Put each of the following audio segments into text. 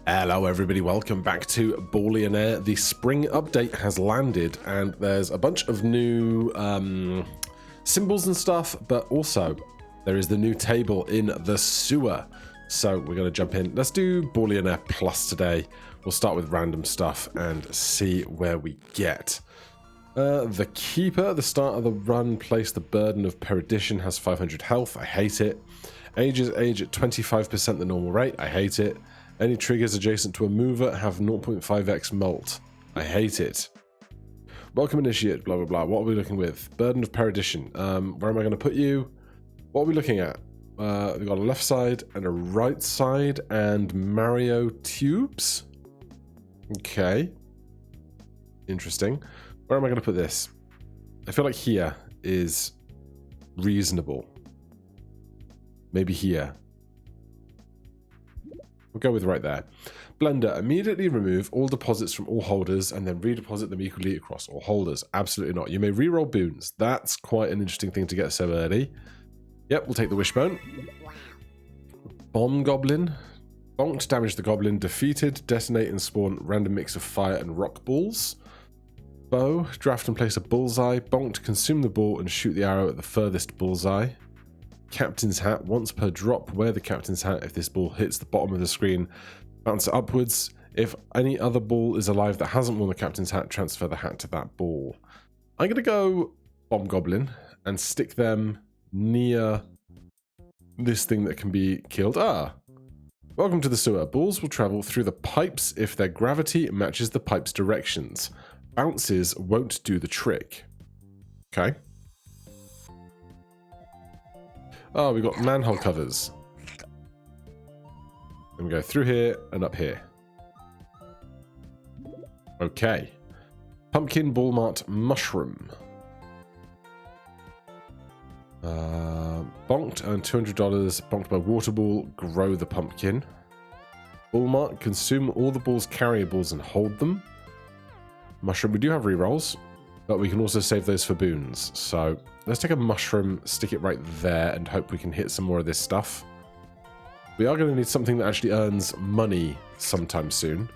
Hello everybody, welcome back to Ballionaire. The spring update has landed and there's a bunch of new symbols and stuff, but also there is the new table in the sewer. So we're going to jump in. Let's do Ballionaire Plus today. We'll start with random stuff and see where we get. The Keeper, the start of the run, place the Burden of Perdition, has 500 health. I hate it. Age at 25% the normal rate. I hate it. Any triggers adjacent to a mover have 0.5x molt. I hate it. Welcome Initiate, blah blah blah. What are we looking with? Burden of Perdition. Where am I going to put you? What are we looking at? We've got a left side and a right side and Mario tubes. Okay. Interesting. Where am I going to put this? I feel like here is reasonable. Maybe here. We'll go with right there. Blender, immediately remove all deposits from all holders and then redeposit them equally across all holders. Absolutely not. You may reroll boons. That's quite an interesting thing to get so early. Yep, we'll take the wishbone. Bomb Goblin. Bonked, damage the goblin. Defeated, detonate and spawn random mix of fire and rock balls. Bow, draft and place a bullseye. Bonked, consume the ball and shoot the arrow at the furthest bullseye. Captain's Hat, once per drop, wear the Captain's Hat. If this ball hits the bottom of the screen, bounce it upwards. If any other ball is alive that hasn't worn the Captain's Hat, transfer the hat to that ball. I'm going to go Bomb Goblin and stick them near this thing that can be killed. Welcome to the sewer. Balls will travel through the pipes if their gravity matches the pipe's directions. Bounces won't do the trick. Okay. Oh, we've got manhole covers. And we go through here and up here. Okay. Pumpkin Ball Mart Mushroom. Bonked, earn $200. Bonked by Water Ball, grow the pumpkin. Ball Mart, consume all the ball's carryables and hold them. Mushroom, we do have rerolls, but we can also save those for boons. So let's take a mushroom, stick it right there, and hope we can hit some more of this stuff. We are going to need something that actually earns money sometime soon.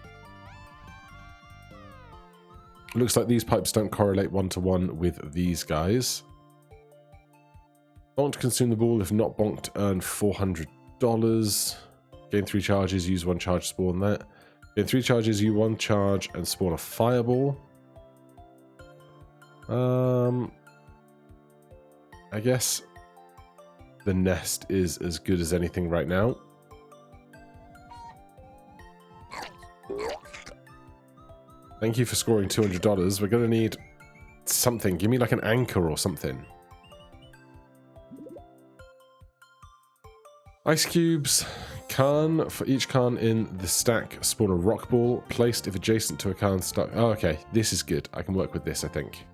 Looks like these pipes don't correlate one-to-one with these guys. Bonked, consume the ball. If not bonked, earn $400. Gain 3 charges, use 1 charge, spawn that. Gain 3 charges, use 1 charge, and spawn a fireball. I guess the nest is as good as anything right now. Thank you for scoring $200. We're going to need something. Give me like an anchor or something. Ice cubes. Cairn. For each cairn in the stack, spawn a rock ball. Placed if adjacent to a cairn stuck. Oh, okay. This is good. I can work with this, I think.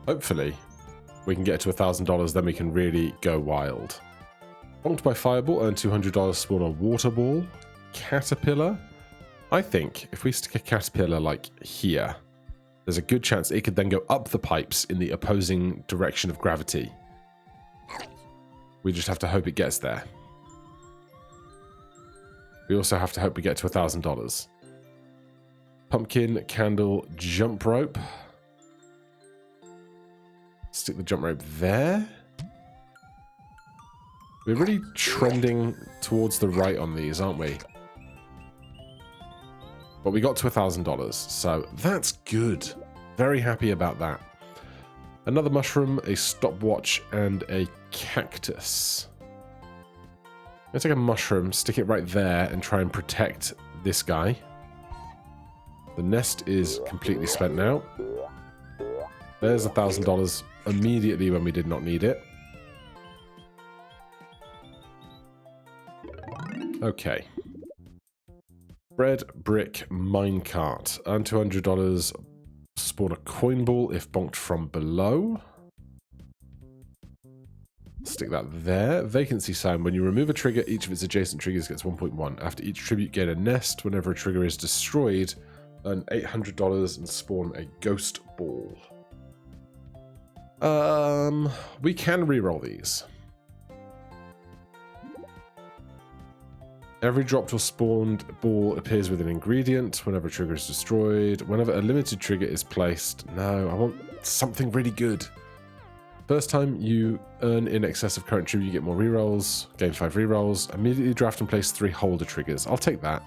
Hopefully, we can get to $1,000, then we can really go wild. Bonked by Fireball, earn $200, spawn a Water Ball. Caterpillar. I think if we stick a caterpillar like here, there's a good chance it could then go up the pipes in the opposing direction of gravity. We just have to hope it gets there. We also have to hope we get to $1,000. Pumpkin, candle, jump rope. Stick the jump rope there. We're really trending towards the right on these, aren't we? But we got to $1,000, so that's good. Very happy about that. Another mushroom, a stopwatch, and a cactus. I'm going to take a mushroom, stick it right there, and try and protect this guy. The nest is completely spent now. There's $1,000 immediately when we did not need it. Okay. Bread, brick, minecart. Earn $200. Spawn a coin ball if bonked from below. Stick that there. Vacancy sign. When you remove a trigger, each of its adjacent triggers gets 1.1. After each tribute, gain a nest. Whenever a trigger is destroyed, earn $800 and spawn a ghost ball. We can reroll these. Every dropped or spawned ball appears with an ingredient whenever a trigger is destroyed. Whenever a limited trigger is placed. No, I want something really good. First time you earn in excess of current tribute, you get more rerolls. Gain 5 rerolls. Immediately draft and place 3 holder triggers. I'll take that.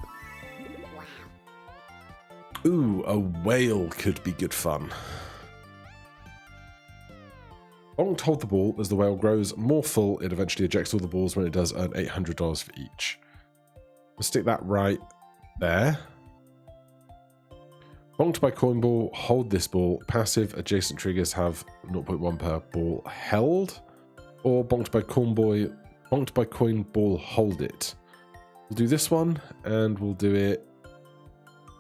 Ooh, a whale could be good fun. Bonked hold the ball. As the whale grows more full, it eventually ejects all the balls. When it does, earn $800 for each. We'll stick that right there. Bonked by coin ball, hold this ball. Passive adjacent triggers have 0.1 per ball held. Or bonked by coin ball, hold it. We'll do this one, and we'll do it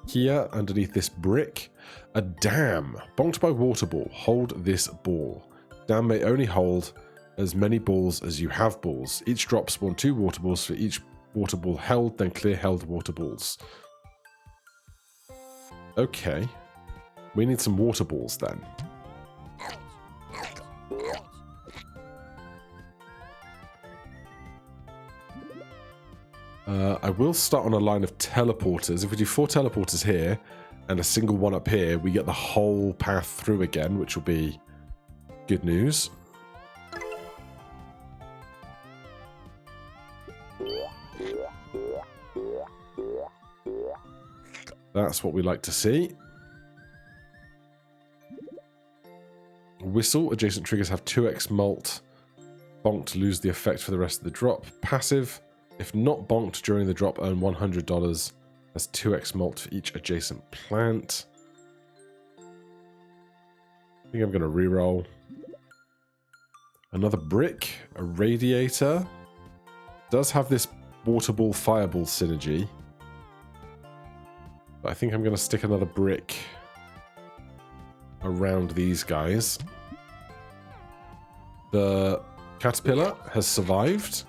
here underneath this brick. A dam. Bonked by water ball, hold this ball. Dam may only hold as many balls as you have balls. Each drop spawn 2 water balls for each water ball held, then clear held water balls. Okay. We need some water balls then. I will start on a line of teleporters. If we do 4 teleporters here and a single one up here, we get the whole path through again, which will be good news. That's what we like to see. Whistle. Adjacent triggers have 2x mult. Bonked, lose the effect for the rest of the drop. Passive. If not bonked during the drop, earn $100. That's 2x mult for each adjacent plant. I think I'm going to reroll. Another brick. A radiator. Does have this water ball fireball synergy. But I think I'm going to stick another brick around these guys. The caterpillar has survived.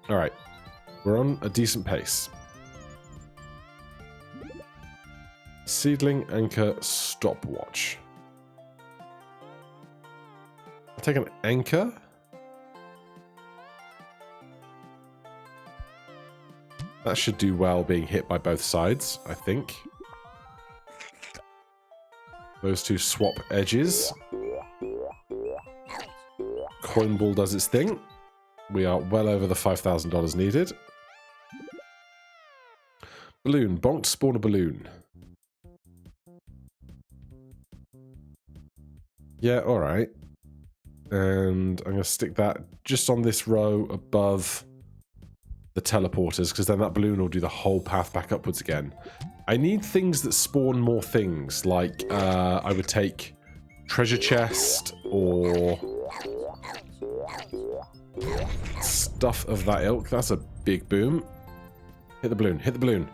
Alright. We're on a decent pace. Seedling, anchor, stopwatch. I'll take an anchor. That should do well being hit by both sides, I think. Those two swap edges. Coin ball does its thing. We are well over the $5,000 needed. Balloon. Bonked, spawn a balloon. Yeah, alright. And I'm going to stick that just on this row above the teleporters, because then that balloon will do the whole path back upwards again. I need things that spawn more things, like I would take treasure chest or stuff of that ilk. That's a big boom. Hit the balloon, hit the balloon.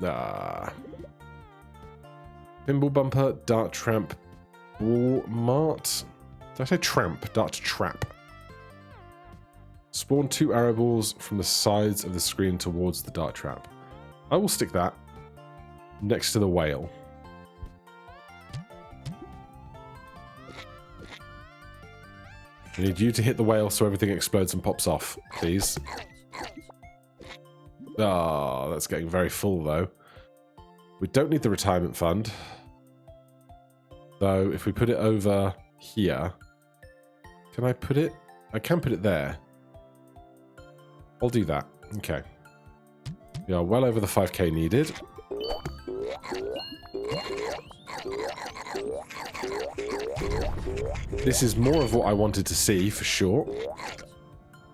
Ah. Pinball bumper, dart tramp, ball mart. Did I say tramp? Dart trap. Spawn 2 arrow balls from the sides of the screen towards the dart trap. I will stick that next to the whale. I need you to hit the whale so everything explodes and pops off, please. Ah, that's getting very full though. We don't need the retirement fund. Though, if we put it over here... Can I put it? I can put it there. I'll do that. Okay. We are well over the 5k needed. This is more of what I wanted to see, for sure.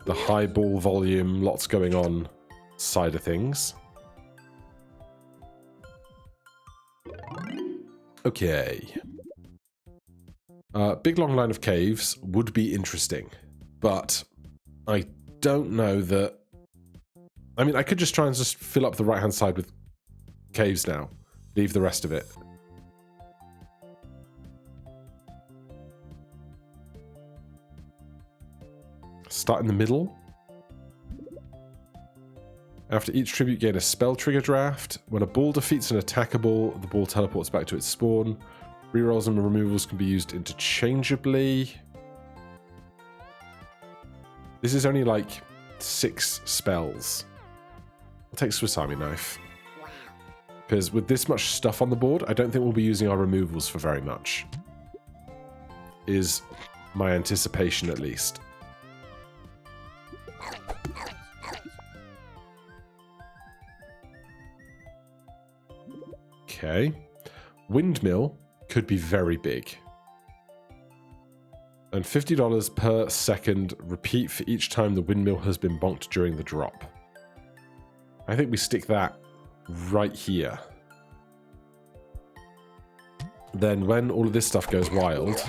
The high ball volume, lots going on side of things. Okay. Big long line of caves would be interesting, but I don't know that... I mean, I could just try and just fill up the right-hand side with caves now. Leave the rest of it. Start in the middle. After each tribute, gain a spell trigger draft. When a ball defeats an attackable, the ball teleports back to its spawn. Rerolls and removals can be used interchangeably. This is only like 6 spells. I'll take Swiss Army Knife. Because with this much stuff on the board, I don't think we'll be using our removals for very much. Is my anticipation, at least. Okay. Windmill could be very big. And $50 per second, repeat for each time the windmill has been bonked during the drop. I think we stick that right here. Then when all of this stuff goes wild,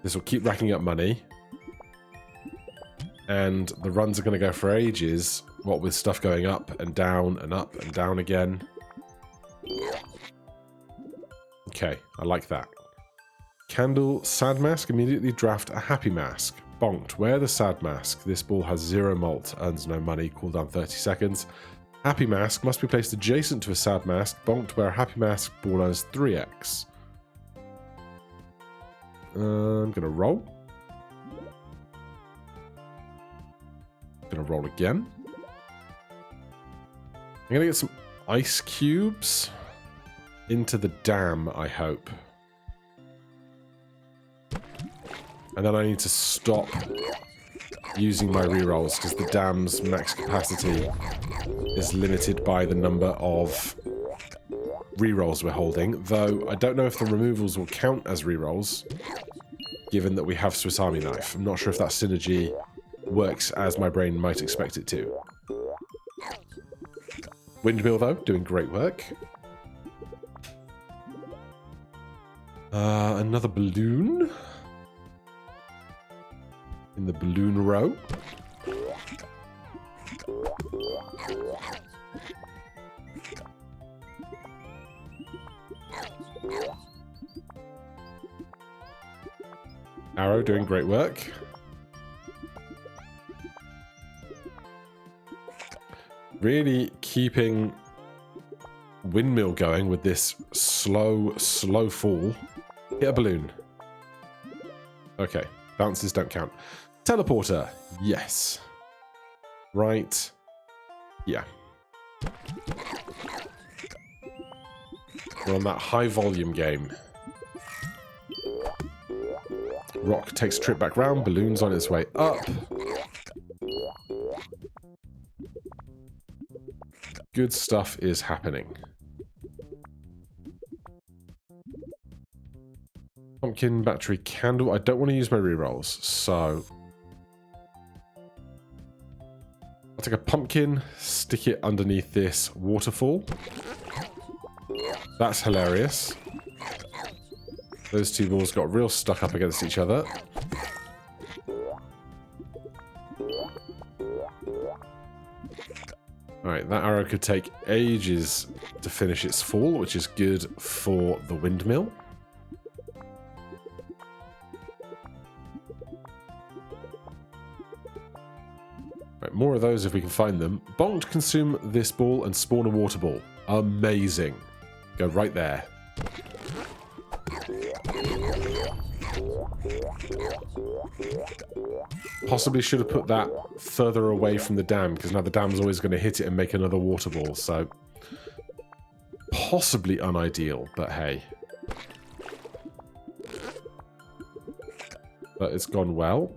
this will keep racking up money. And the runs are going to go for ages, what with stuff going up and down again. Okay, I like that. Candle, sad mask, immediately draft a happy mask. Bonked, wear the sad mask. This ball has 0 malt, earns no money, cooldown 30 seconds. Happy mask must be placed adjacent to a sad mask. Bonked, wear a happy mask, ball earns 3x. I'm gonna roll. Gonna roll again. I'm gonna get some ice cubes into the dam, I hope. And then I need to stop using my rerolls because the dam's max capacity is limited by the number of rerolls we're holding. Though I don't know if the removals will count as rerolls, given that we have Swiss Army Knife. I'm not sure if that synergy works as my brain might expect it to. Windmill, though, doing great work. Another balloon. In the balloon row. Arrow doing great work. Really keeping windmill going with this slow fall. Hit a balloon. Okay, bounces don't count. Teleporter, yes. Right. Yeah. We're on that high volume game. Rock takes a trip back round, balloon's on its way up. Good stuff is happening. Pumpkin, battery, candle. I don't want to use my rerolls, so I'll take a pumpkin, stick it underneath this waterfall. That's hilarious. Those two balls got real stuck up against each other. Alright, that arrow could take ages to finish its fall, which is good for the windmill. Right, more of those if we can find them. Bonked, consume this ball and spawn a water ball. Amazing. Go right there. Possibly should have put that further away from the dam, because now the dam's always going to hit it and make another water ball, so possibly unideal, but hey. But it's gone well.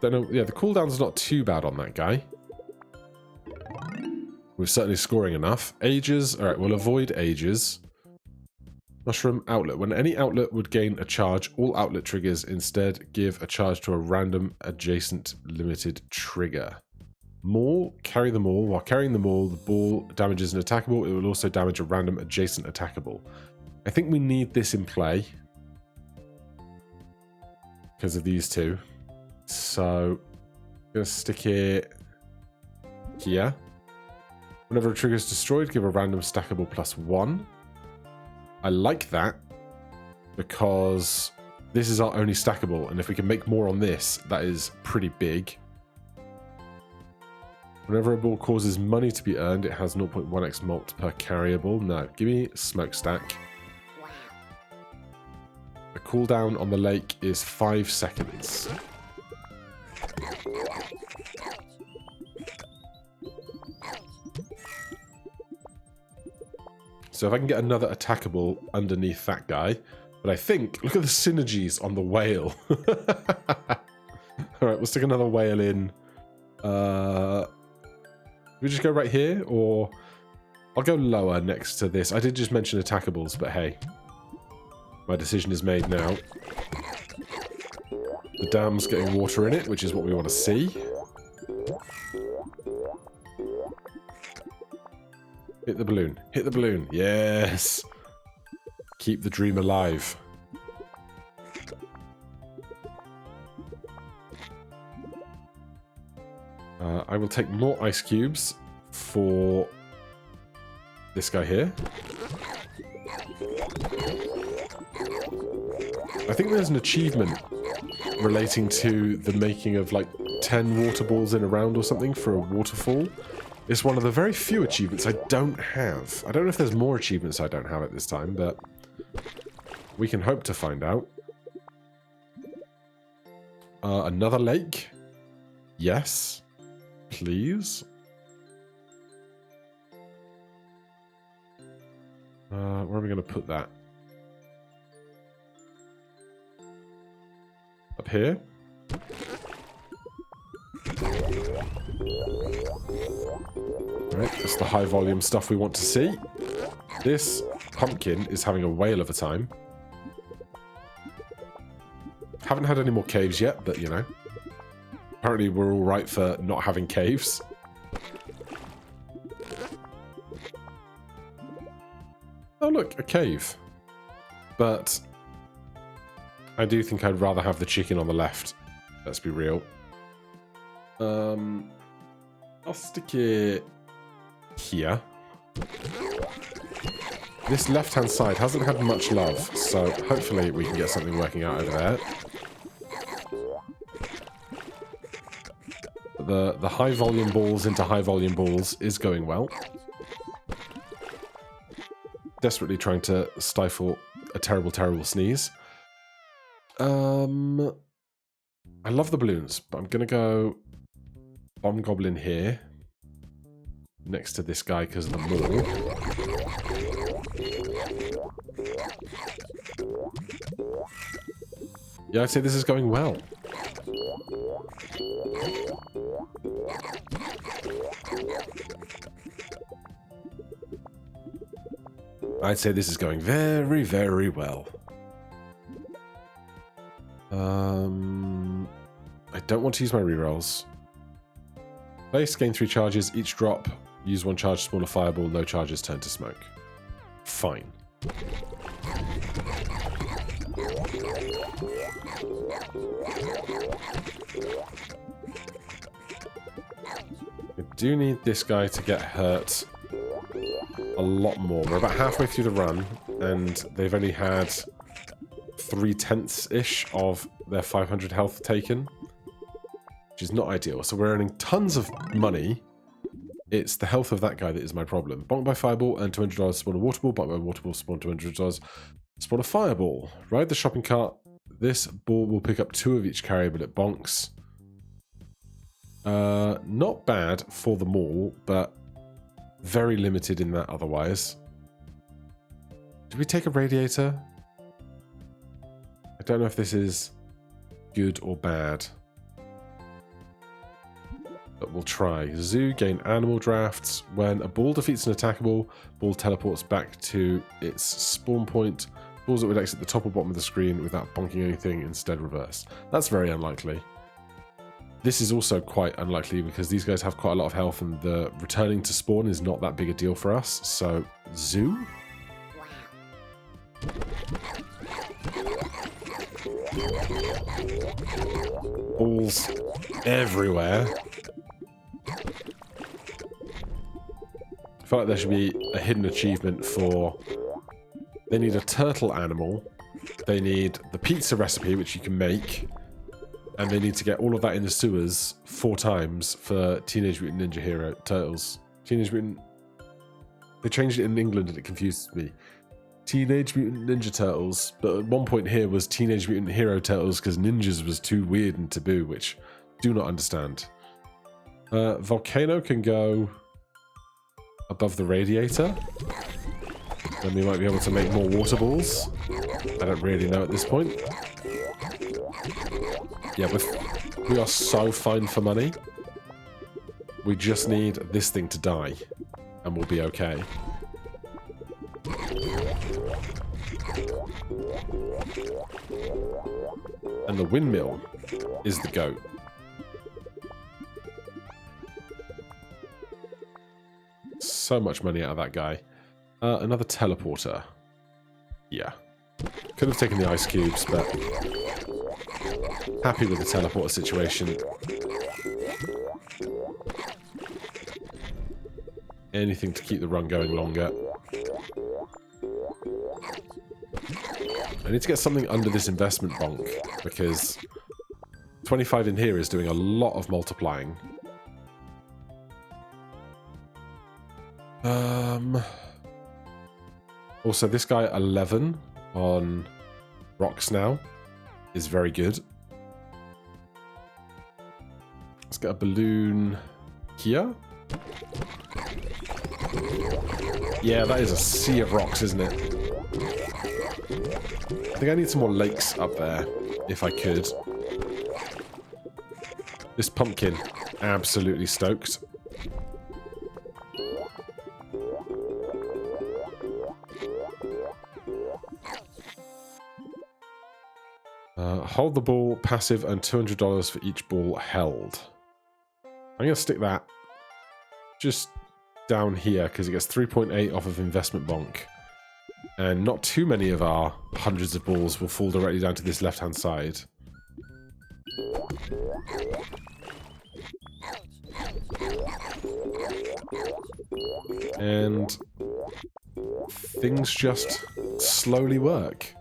Don't know, yeah, the cooldown's not too bad on that guy. We're certainly scoring enough. Ages, alright, we'll avoid ages. Mushroom outlet. When any outlet would gain a charge, all outlet triggers instead give a charge to a random adjacent limited trigger. Maul, carry the maul. While carrying the maul, the ball damages an attackable. It will also damage a random adjacent attackable. I think we need this in play because of these two. So I'm going to stick it here. Whenever a trigger is destroyed, give a random stackable +1. I like that because this is our only stackable, and if we can make more on this, that is pretty big. Whenever a ball causes money to be earned, it has 0.1x mult per carryable. No, give me smokestack. The cooldown on the lake is 5 seconds. So if I can get another attackable underneath that guy, but I think, look at the synergies on the whale. Alright, we'll stick another whale in. We just go right here, or I'll go lower next to this. I did just mention attackables, but hey, my decision is made now. The dam's getting water in it, which is what we want to see. Hit the balloon. Hit the balloon. Yes. Keep the dream alive. I will take more ice cubes for this guy here. I think there's an achievement relating to the making of like 10 water balls in a round or something for a waterfall. It's one of the very few achievements I don't have. I don't know if there's more achievements I don't have at this time, but we can hope to find out. Another lake? Yes. Please. Where are we going to put that? Up here? Right, that's the high volume stuff we want to see. This pumpkin is having a whale of a time. Haven't had any more caves yet, but you know. Apparently we're all right for not having caves. Oh look, a cave. But I do think I'd rather have the chicken on the left. Let's be real. I'll stick it here. This left-hand side hasn't had much love, so hopefully we can get something working out over there. The high-volume balls into high-volume balls is going well. Desperately trying to stifle a terrible, terrible sneeze. I love the balloons, but I'm going to go Bomb Goblin here. Next to this guy because of the maul. Yeah, I'd say this is going well. I'd say this is going very, very well. I don't want to use my rerolls. Place, gain 3 charges, each drop. Use 1 charge to spawn a fireball, no charges turn to smoke. Fine. I do need this guy to get hurt a lot more. We're about halfway through the run, and they've only had 3/10-ish of their 500 health taken, which is not ideal. So we're earning tons of money. It's the health of that guy that is my problem. Bonk by fireball, earn $200, spawn a water ball. Bonk by water ball, spawn $200, spawn a fireball. Ride the shopping cart. This ball will pick up 2 of each carrier, but it bonks. Not bad for the maul, but very limited in that otherwise. Did we take a radiator? I don't know if this is good or bad. But we'll try. Zoo, gain animal drafts. When a ball defeats an attackable, ball teleports back to its spawn point. Balls that would exit the top or bottom of the screen without bonking anything, instead reverse. That's very unlikely. This is also quite unlikely because these guys have quite a lot of health and the returning to spawn is not that big a deal for us. So, zoo? Balls everywhere. I feel like there should be a hidden achievement for... They need a turtle animal. They need the pizza recipe, which you can make. And they need to get all of that in the sewers 4 times for Teenage Mutant Ninja Hero Turtles. Teenage Mutant... They changed it in England and it confused me. Teenage Mutant Ninja Turtles, but at one point here was Teenage Mutant Hero Turtles because ninjas was too weird and taboo, which do not understand. Volcano can go above the radiator. Then we might be able to make more water balls. I don't really know at this point. Yeah, we are so fine for money. We just need this thing to die, and we'll be okay. And the windmill is the goat. So much money out of that guy. Another teleporter. Yeah. Could have taken the ice cubes, but happy with the teleporter situation. Anything to keep the run going longer. I need to get something under this investment bonk, because 25 in here is doing a lot of multiplying. Also, this guy 11 on rocks now is very good. Let's get a balloon here. Yeah, that is a sea of rocks, isn't it? I think I need some more lakes up there, if I could. This pumpkin, absolutely stoked. Hold the ball, passive, and $200 for each ball held. I'm going to stick that just down here, because it gets 3.8 off of investment bonk. And not too many of our hundreds of balls will fall directly down to this left-hand side. And things just slowly work.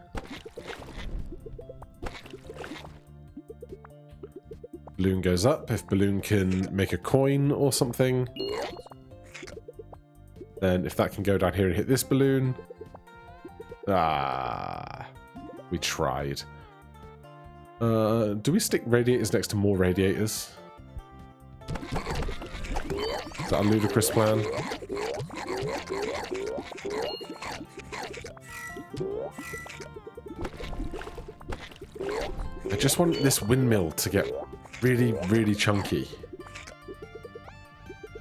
Balloon goes up. If balloon can make a coin or something, then if that can go down here and hit this balloon... Ah, we tried. Do we stick radiators next to more radiators? Is that a ludicrous plan? I just want this windmill to get really, really chunky.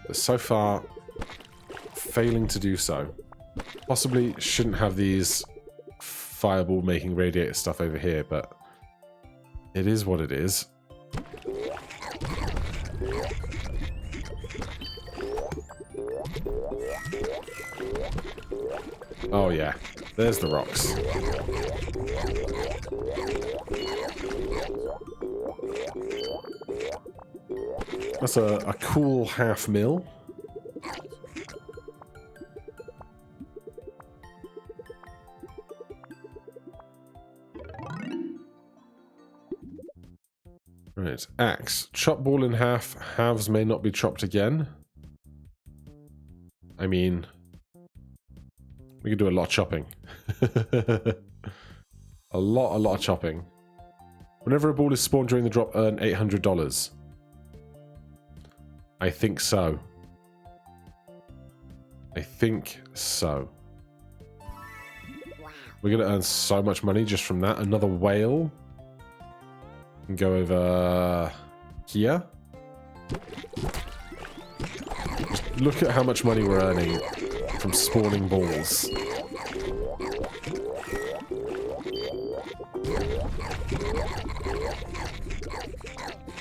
But so far, failing to do so. Possibly shouldn't have these fireball making radiator stuff over here, but it is what it is. Oh yeah, there's the rocks. That's a cool half mil. Right, axe. Chop ball in half. Halves may not be chopped again. I mean, we could do a lot of chopping. a lot of chopping. Whenever a ball is spawned during the drop, earn $800. I think so. I think so. We're going to earn so much money just from that. Another whale. Can go over here. Just look at how much money we're earning from spawning balls.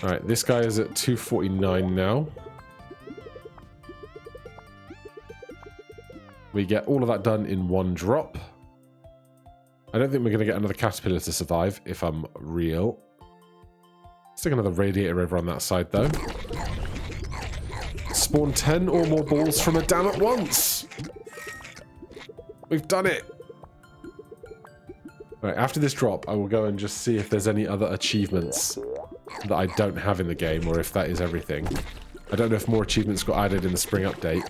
Alright, this guy is at 249 now. We get all of that done in one drop. I don't think we're going to get another caterpillar to survive, if I'm real. Stick another radiator over on that side, though. Spawn 10 or more balls from a dam at once! We've done it! Right, after this drop, I will go and just see if there's any other achievements that I don't have in the game, or if that is everything. I don't know if more achievements got added in the spring update.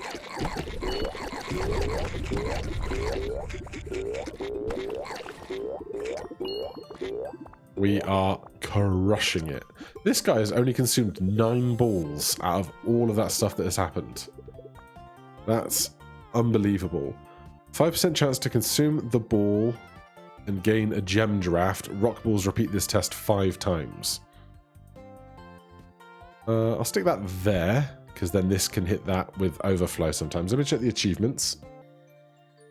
We are crushing it. This guy has only consumed 9 balls out of all of that stuff that has happened. That's unbelievable. 5% chance to consume the ball and gain a gem draft. Rock balls repeat this test 5 times. I'll stick that there, because then this can hit that with overflow sometimes. Let me check the achievements.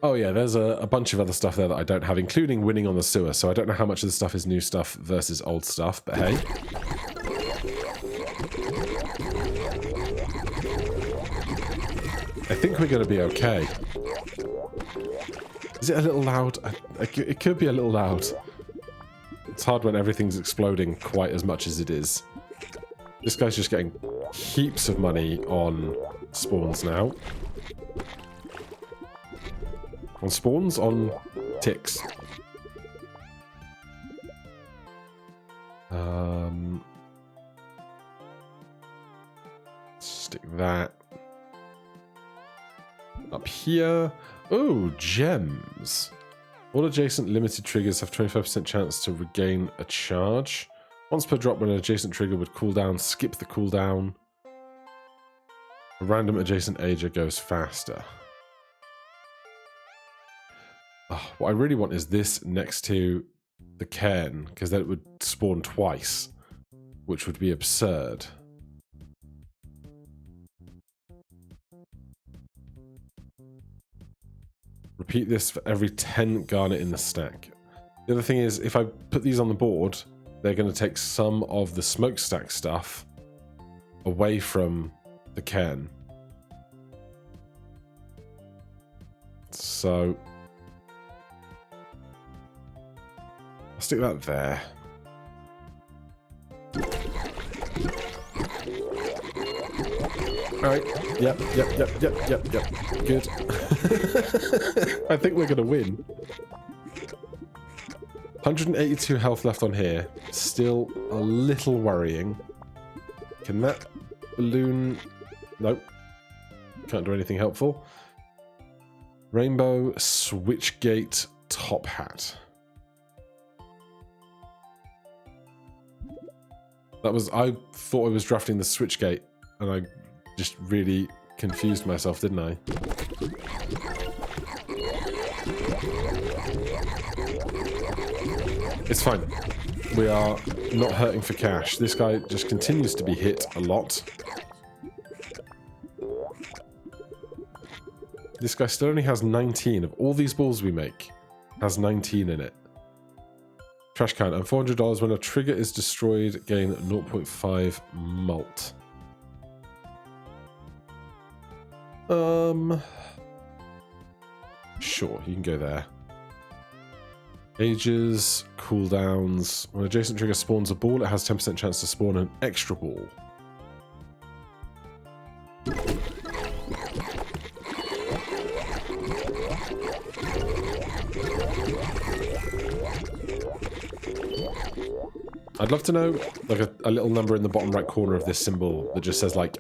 Oh yeah, there's a bunch of other stuff there that I don't have, including winning on the sewer, so I don't know how much of the stuff is new stuff versus old stuff, but hey. I think we're going to be okay. Is it a little loud? It could be a little loud. It's hard when everything's exploding quite as much as it is. This guy's just getting heaps of money on spawns now. On spawns? On ticks. Stick that up here. Oh, gems. All adjacent limited triggers have 25% chance to regain a charge. Once per drop, when an adjacent trigger would cool down, skip the cooldown. A random adjacent ager goes faster. Oh, what I really want is this next to the cairn, because then it would spawn twice, which would be absurd. Repeat this for every 10 garnet in the stack. The other thing is, if I put these on the board, they're going to take some of the smokestack stuff away from the cairn. So I'll stick that there. Alright, yep. Good. I think we're gonna win. 182 health left on here. Still a little worrying. Can that balloon... Nope. Can't do anything helpful. Rainbow Switchgate Top Hat. That was... I thought I was drafting the Switchgate, and I just really confused myself, didn't I? It's fine. We are not hurting for cash. This guy just continues to be hit a lot. This guy still only has 19. Of all these balls we make, has 19 in it. Trash can. And $400 when a trigger is destroyed, gain 0.5 malt. Sure, you can go there. Ages, cooldowns. When adjacent trigger spawns a ball, it has 10% chance to spawn an extra ball. I'd love to know, like, a little number in the bottom right corner of this symbol that just says, like,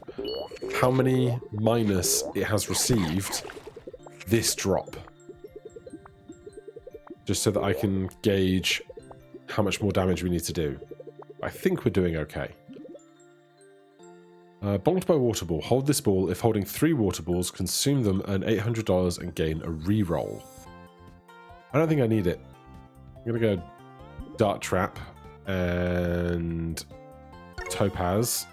how many minus it has received this drop. Just so that I can gauge how much more damage we need to do. I think we're doing okay. Bonked by water ball. Hold this ball. If holding 3 water balls, consume them, earn $800 and gain a reroll. I don't think I need it. I'm going to go Dart Trap and Topaz.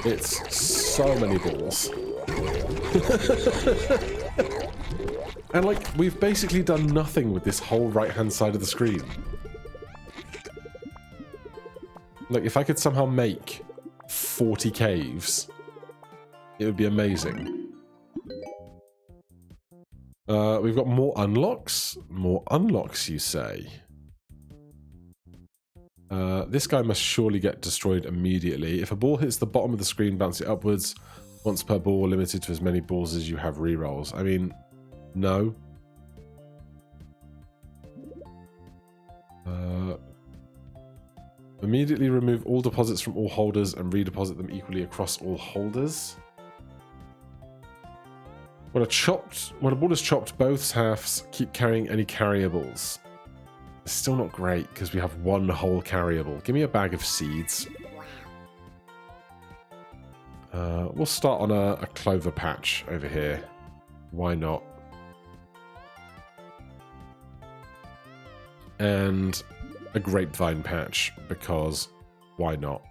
It's so many balls. And, like, we've basically done nothing with this whole right-hand side of the screen. Like, if I could somehow make 40 caves, it would be amazing. We've got more unlocks. More unlocks, you say? This guy must surely get destroyed immediately. If a ball hits the bottom of the screen, bounce it upwards. Once per ball, limited to as many balls as you have rerolls. I mean, no. Immediately remove all deposits from all holders and redeposit them equally across all holders. When a ball is chopped, both halves keep carrying any carryables. It's still not great because we have one whole carryable. Give me a bag of seeds. We'll start on a clover patch over here. Why not? And a grapevine patch, because why not?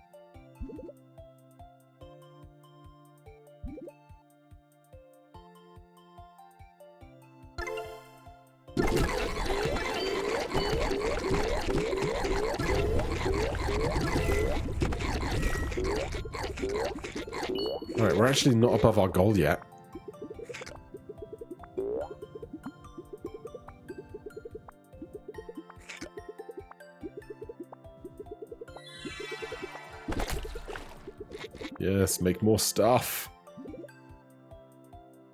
Alright, we're actually not above our goal yet. Yes, make more stuff.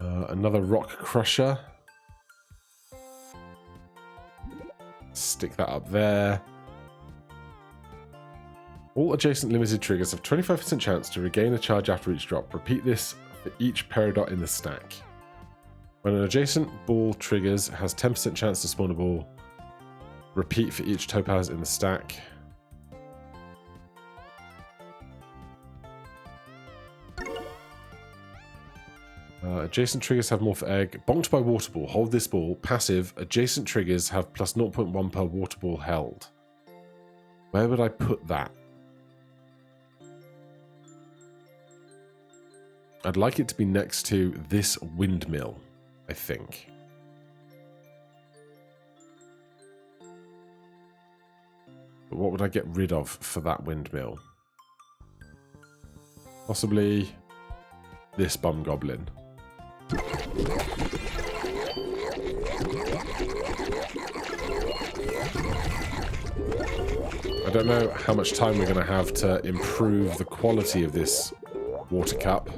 Another rock crusher. Stick that up there. All adjacent limited triggers have 25% chance to regain a charge after each drop. Repeat this for each peridot in the stack. When an adjacent ball triggers, has 10% chance to spawn a ball. Repeat for each topaz in the stack. Adjacent triggers have morph egg. Bonked by water ball. Hold this ball. Passive. Adjacent triggers have plus 0.1 per water ball held. Where would I put that? I'd like it to be next to this windmill, I think. But what would I get rid of for that windmill? Possibly this bum goblin. I don't know how much time we're going to have to improve the quality of this water cup,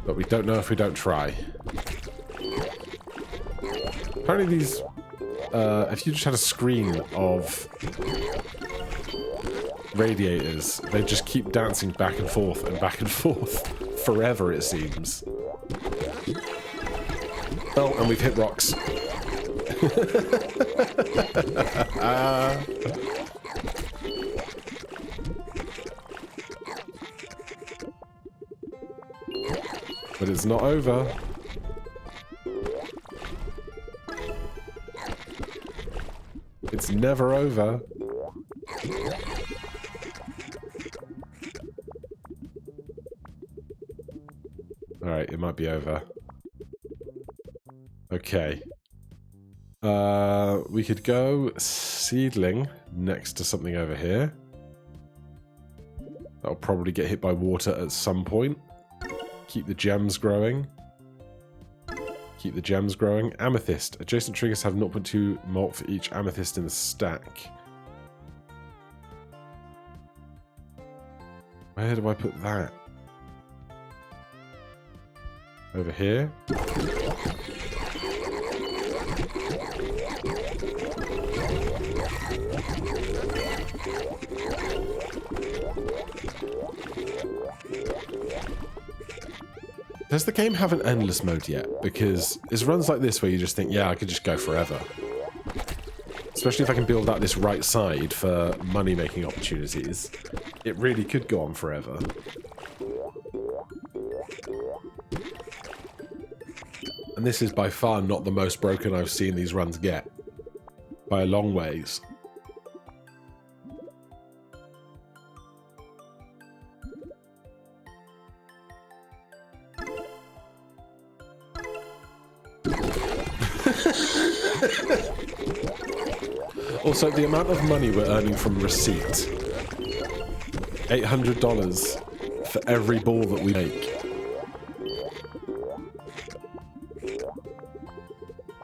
but we don't know if we don't try. Apparently these, if you just had a screen of radiators, they just keep dancing back and forth forever, it seems. Oh, and we've hit rocks. But it's not over. It's never over. Alright, it might be over. Okay. We could go seedling next to something over here. That'll probably get hit by water at some point. Keep the gems growing. Keep the gems growing. Amethyst. Adjacent triggers have 0.2 malt for each amethyst in the stack. Where do I put that? Over here. Does the game have an endless mode yet? Because it's runs like this where you just think, yeah, I could just go forever. Especially if I can build out this right side for money-making opportunities. It really could go on forever. And this is by far not the most broken I've seen these runs get. By a long ways. Also, the amount of money we're earning from receipt. $800 for every ball that we make.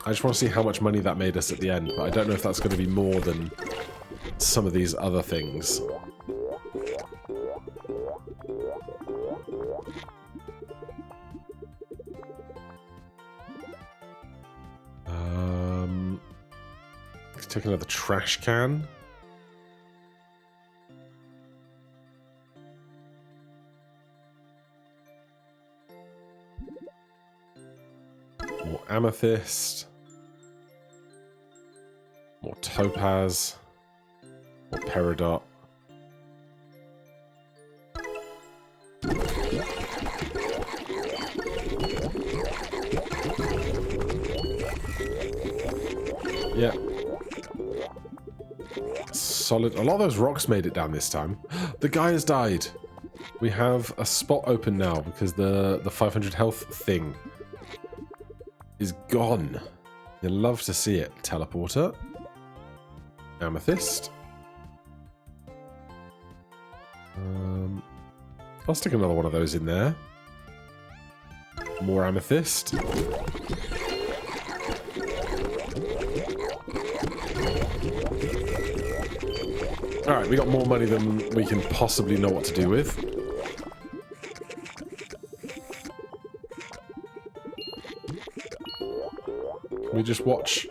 I just want to see how much money that made us at the end, but I don't know if that's going to be more than some of these other things. take another trash can. More amethyst. More topaz. More peridot. Yeah. Solid. A lot of those rocks made it down this time. The guy has died. We have a spot open now because the 500 health thing is gone. You'd love to see it. Teleporter. Amethyst. I'll stick another one of those in there. More amethyst. Alright, we got more money than we can possibly know what to do with. We just watch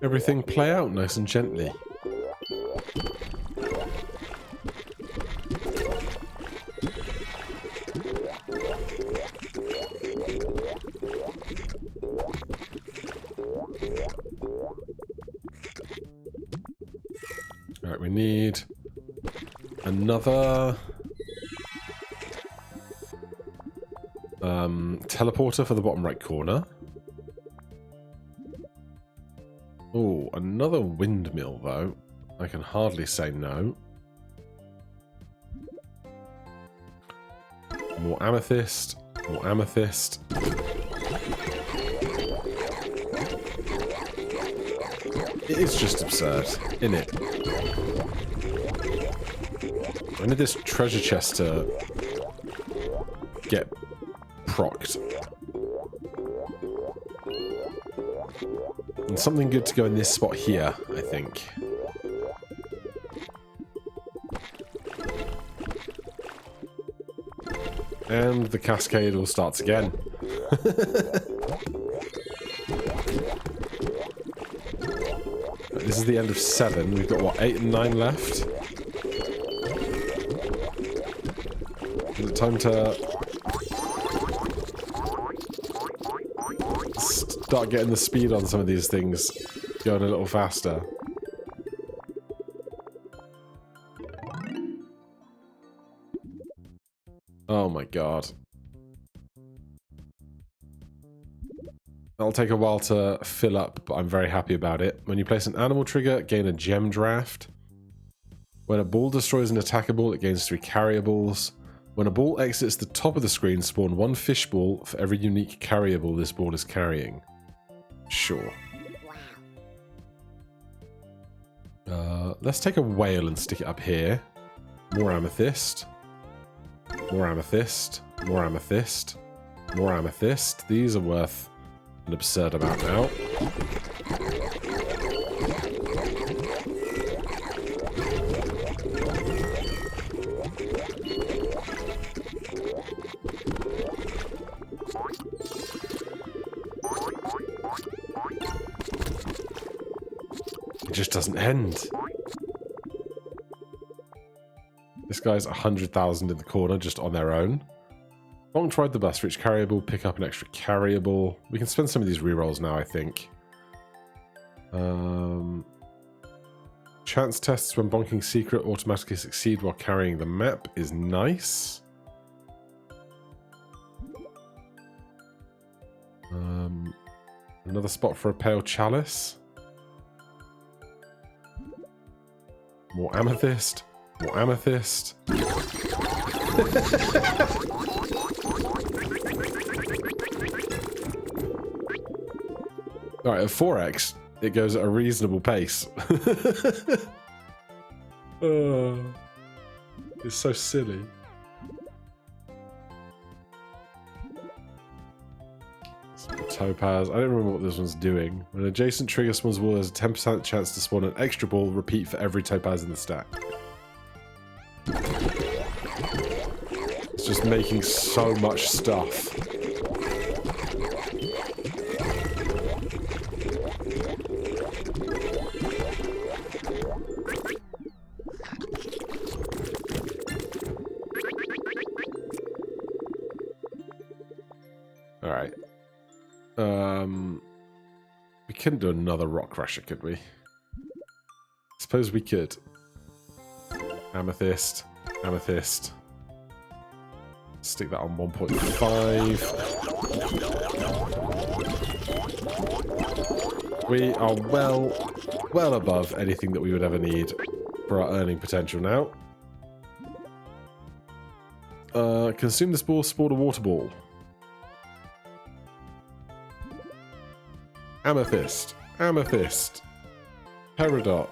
everything play out nice and gently. Alright, we need another teleporter for the bottom right corner. Oh, another windmill, though. I can hardly say no. More amethyst. More amethyst. It is just absurd, isn't it? I need this treasure chest to get procced. And something good to go in this spot here, I think. And the cascade all starts again. This is the end of 7. We've got, what, 8 and 9 left? Is it time to start getting the speed on some of these things going a little faster? Oh my god. That'll take a while to fill up, but I'm very happy about it. When you place an animal trigger, gain a gem draft. When a ball destroys an attackable, it gains 3 carryables. When a ball exits the top of the screen, spawn 1 fish ball for every unique carryable this ball is carrying. Sure. Let's take a whale and stick it up here. More amethyst. More amethyst. More amethyst. More amethyst. These are worth an absurd amount now. It just doesn't end. This guy's 100,000 in the corner just on their own. Bonk ride the bus for each carryable, pick up an extra carryable. We can spend some of these rerolls now, I think. Chance tests when bonking secret automatically succeed while carrying the map is nice. Another spot for a pale chalice. More amethyst. More amethyst. Alright, at 4x, it goes at a reasonable pace. It's so silly. Topaz. I don't remember what this one's doing. When an adjacent trigger spawns a ball, there's a 10% chance to spawn an extra ball. Repeat for every topaz in the stack. It's just making so much stuff. Alright. We couldn't do another rock crusher, could we? Suppose we could. Amethyst. Amethyst. Stick that on 1.5. We are well above anything that we would ever need for our earning potential now. Consume this ball, spawn a water ball. Amethyst. Amethyst. Peridot.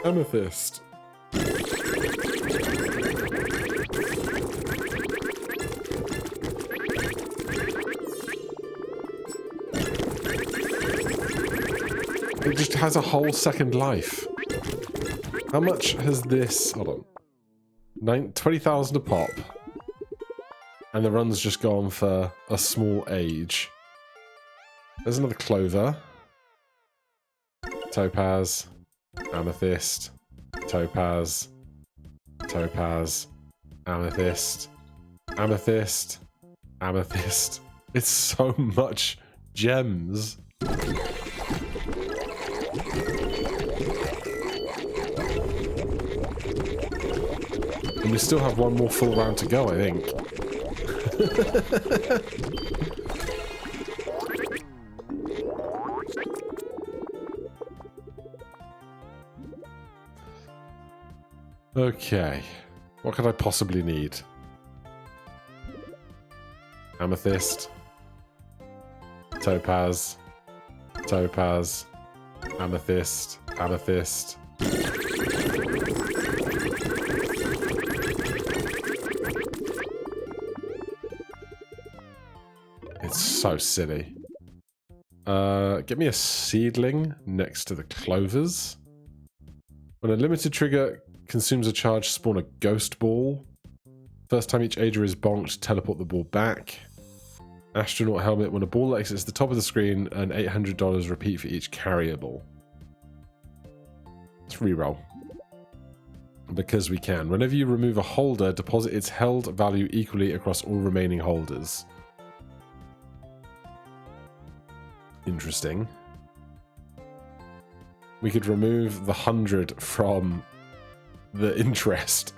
Amethyst. It just has a whole second life. How much has this... Hold on. 20,000 a pop. And the run's just gone for a small age. There's another clover. Topaz. Amethyst. Topaz. Topaz. Amethyst. Amethyst. Amethyst. It's so much gems. And we still have one more full round to go, I think. Okay. What could I possibly need? Amethyst. Topaz. Topaz. Amethyst. Amethyst. It's so silly. Get me a seedling next to the clovers. When a limited trigger consumes a charge, spawn a ghost ball. First time each ager is bonked, teleport the ball back. Astronaut helmet. When a ball exits the top of the screen, earn $800 repeat for each carryable. Let's reroll. Because we can. Whenever you remove a holder, deposit its held value equally across all remaining holders. Interesting. We could remove the 100 from the interest.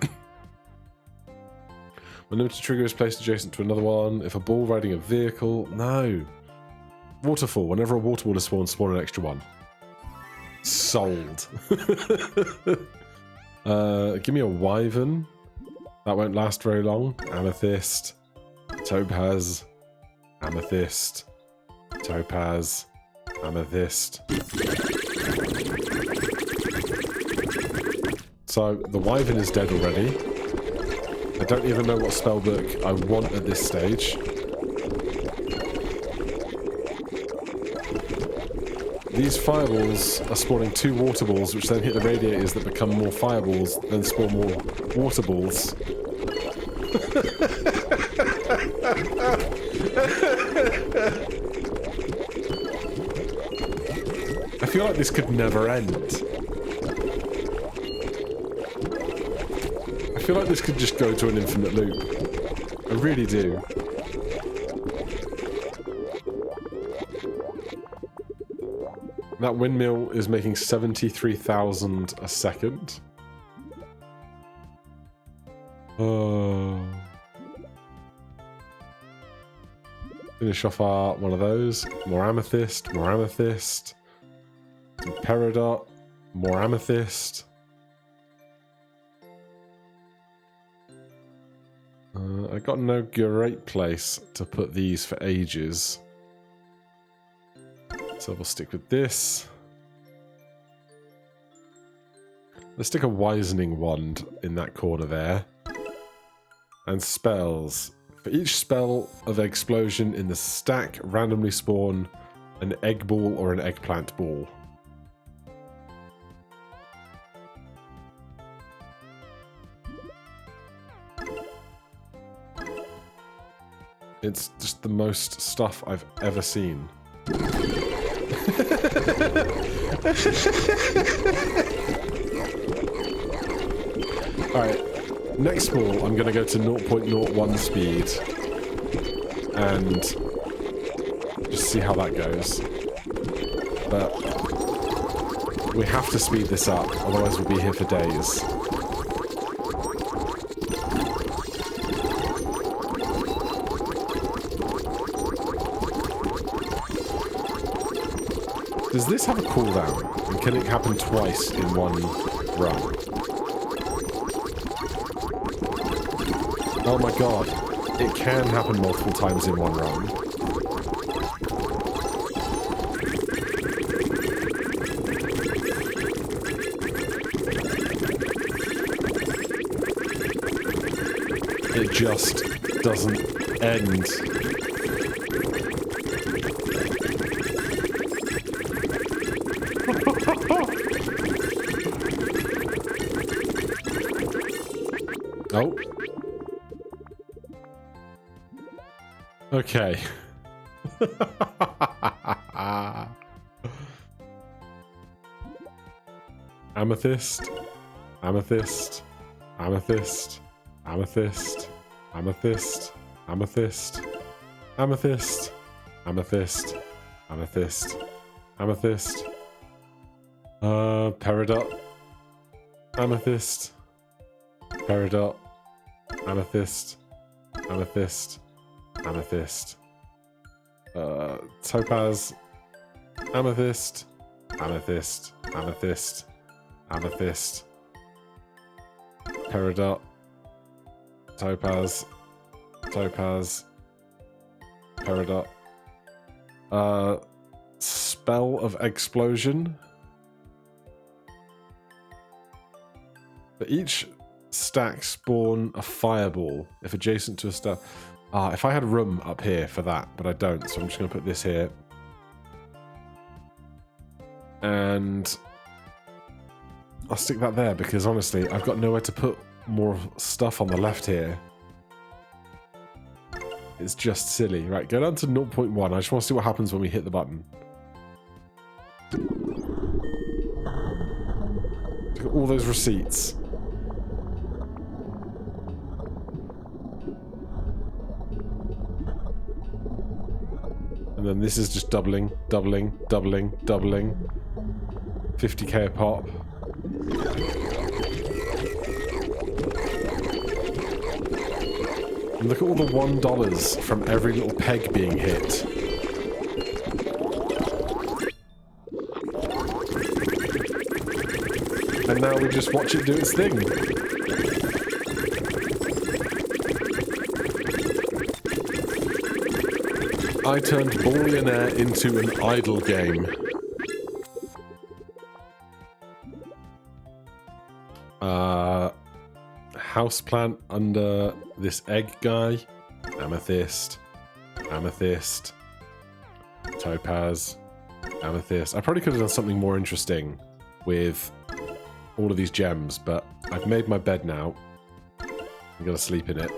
When limited trigger is placed adjacent to another one, if a ball riding a vehicle... No. Waterfall. Whenever a water ball is spawned, spawn an extra one. Sold. Give me a wyvern. That won't last very long. Amethyst. Topaz. Amethyst. Topaz. Amethyst. So, the wyvern is dead already. I don't even know what spellbook I want at this stage. These fireballs are spawning 2 water balls, which then hit the radiators that become more fireballs, then spawn more water balls. I feel like this could never end. I feel like this could just go to an infinite loop. I really do. That windmill is making 73,000 a second. Finish off our one of those. More amethyst, more amethyst. Some peridot, more amethyst. I got no great place to put these for ages. So we'll stick with this. Let's stick a wisening wand in that corner there. And spells. For each spell of explosion in the stack, randomly spawn an egg ball or an eggplant ball. It's just the most stuff I've ever seen. Alright, next ball I'm going to go to 0.01 speed and Just see how that goes. But we have to speed this up, otherwise we'll be here for days. Does this have a cooldown? And can it happen twice in one run? Oh my god. It can happen multiple times in one run. It just doesn't end. Oh. Okay. Amethyst. Amethyst. Amethyst. Amethyst. Amethyst. Amethyst. Amethyst. Amethyst. Amethyst. Amethyst. Peridot. Amethyst. Peridot. Amethyst. Amethyst. Amethyst. Topaz. Amethyst. Amethyst. Amethyst. Amethyst. Peridot. Topaz. Topaz. Peridot. Spell of Explosion. For each stack spawn a fireball if adjacent to a stack. If I had room up here for that, but I don't, so I'm just going to put this here. And I'll stick that there because honestly, I've got nowhere to put more stuff on the left here. It's just silly. Right, go down to 0.1. I just want to see what happens when we hit the button. Look at all those receipts. And then this is just doubling, doubling, doubling, doubling. 50k a pop. And look at all the $1 from every little peg being hit. And now we just watch it do its thing. I turned Ballionaire into an idle game. Houseplant under this egg guy. Amethyst. Amethyst. Topaz. Amethyst. I probably could have done something more interesting with all of these gems, but I've made my bed now. I'm gonna sleep in it.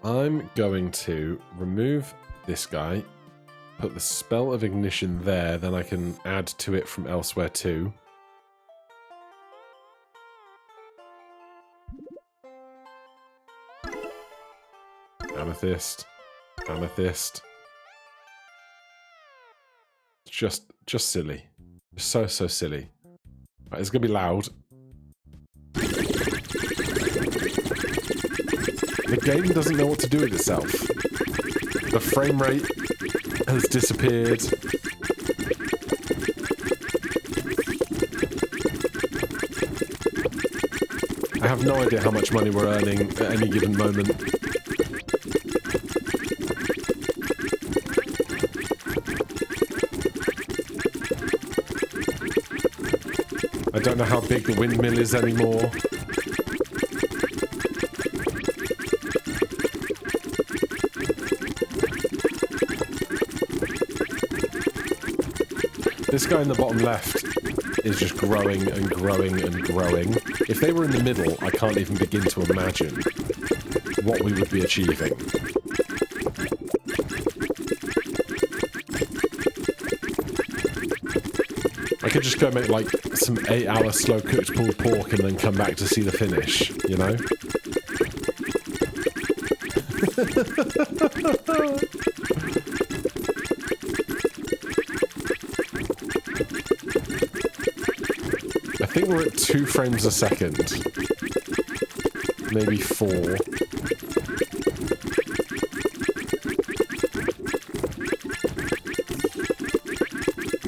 I'm going to remove this guy, put the spell of ignition there, then I can add to it from elsewhere too. Amethyst. Amethyst. Just silly. So silly. Right, it's gonna be loud. The game doesn't know what to do with itself. The frame rate has disappeared. I have no idea how much money we're earning at any given moment. I don't know how big the windmill is anymore. This guy in the bottom left is just growing and growing and growing. If they were in the middle, I can't even begin to imagine what we would be achieving. I could just go make like some 8-hour slow cooked pulled pork and then come back to see the finish, you know? I think we're at 2 frames a second. Maybe 4.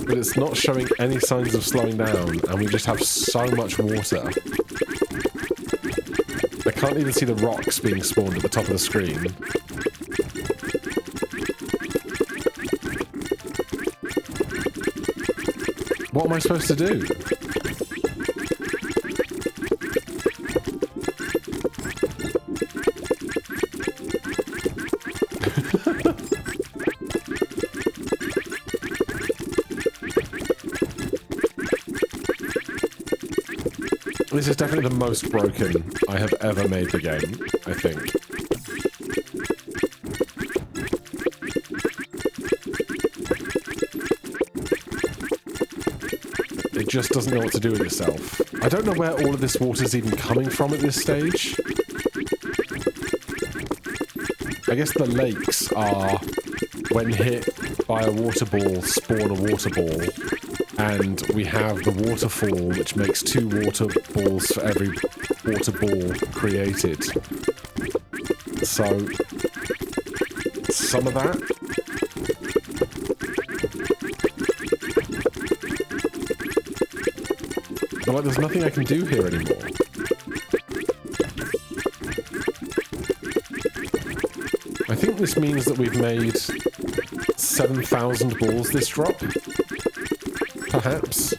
But it's not showing any signs of slowing down, and we just have so much water. I can't even see the rocks being spawned at the top of the screen. What am I supposed to do? This is definitely the most broken I have ever made the game, I think. It just doesn't know what to do with itself. I don't know where all of this water is even coming from at this stage. I guess the lakes are, when hit by a water ball, spawn a water ball. And we have the waterfall, which makes 2 water balls for every water ball created. So, some of that. But like, there's nothing I can do here anymore. I think this means that we've made 7,000 balls this drop. Perhaps.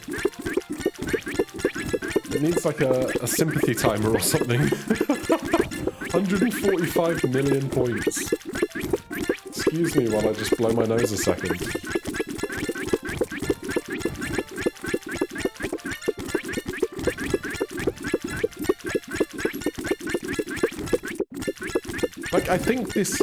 It needs like a sympathy timer or something. 145 million points. Excuse me while I just blow my nose a second. Like, I think this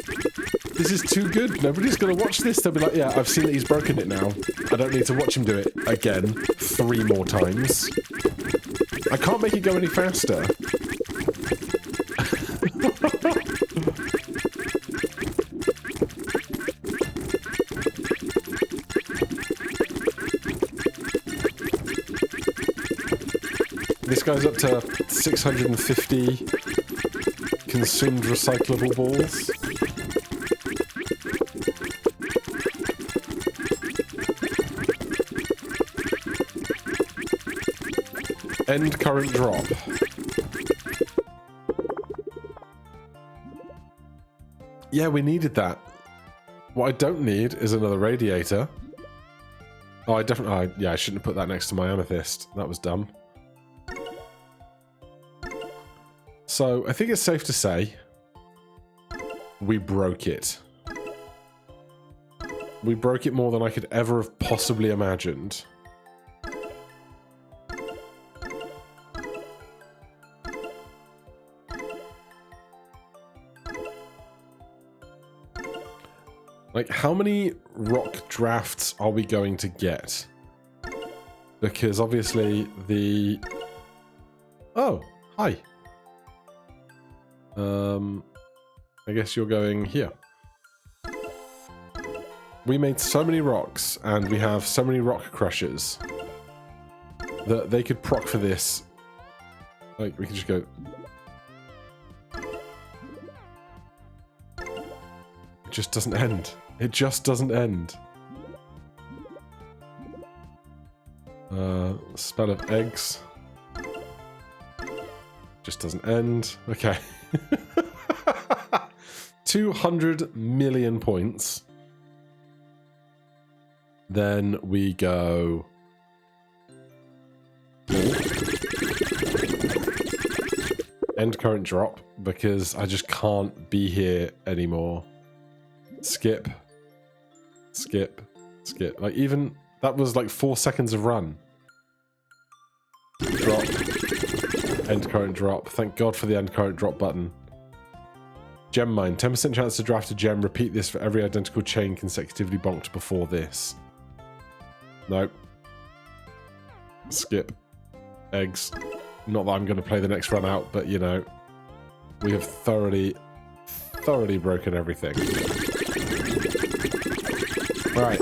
is too good. Nobody's gonna watch this. They'll be like, yeah, I've seen that he's broken it now. I don't need to watch him do it again 3 more times. I can't make it go any faster. This guy's up to 650 consumed recyclable balls. End current drop. Yeah, we needed that. What I don't need is another radiator. Oh, I definitely... yeah, I shouldn't have put that next to my amethyst. That was dumb. So, I think it's safe to say we broke it. We broke it more than I could ever have possibly imagined. Like, how many rock drafts are we going to get? Because obviously the... Oh, hi. I guess you're going here. We made so many rocks, and we have so many rock crushers that they could proc for this. Like, we could just go... It just doesn't end. It just doesn't end. Spell of eggs. Just doesn't end. Okay. 200 million points. Then we go... End current drop, because I just can't be here anymore. Skip. Skip. Skip. Like, even... That was like 4 seconds of run. Drop. End current drop. Thank God for the end current drop button. Gem mine. 10% chance to draft a gem. Repeat this for every identical chain consecutively bonked before this. Nope. Skip. Eggs. Not that I'm going to play the next run out, but you know, we have thoroughly broken everything. Right.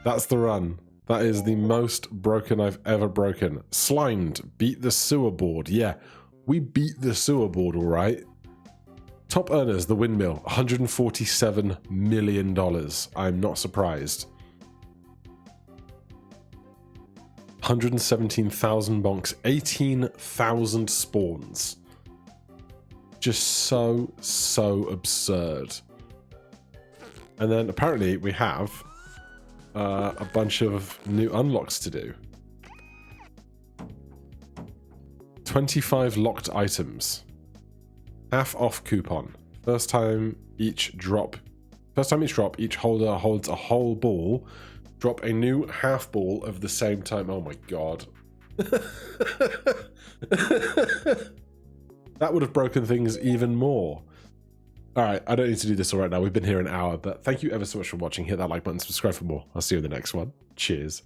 That's the run. That is the most broken I've ever broken. Slimed. Beat the sewer board. Yeah, we beat the sewer board, all right. Top earners, the windmill, $147 million. I'm not surprised. 117,000 bonks, 18,000 spawns. Just so absurd. And then apparently we have a bunch of new unlocks to do. 25 locked items. Half off coupon. First time each drop, each holder holds a whole ball. Drop a new half ball of the same time. Oh my god. That would have broken things even more. Alright, I don't need to do this all right now. We've been here an hour, but thank you ever so much for watching. Hit that like button, subscribe for more. I'll see you in the next one. Cheers.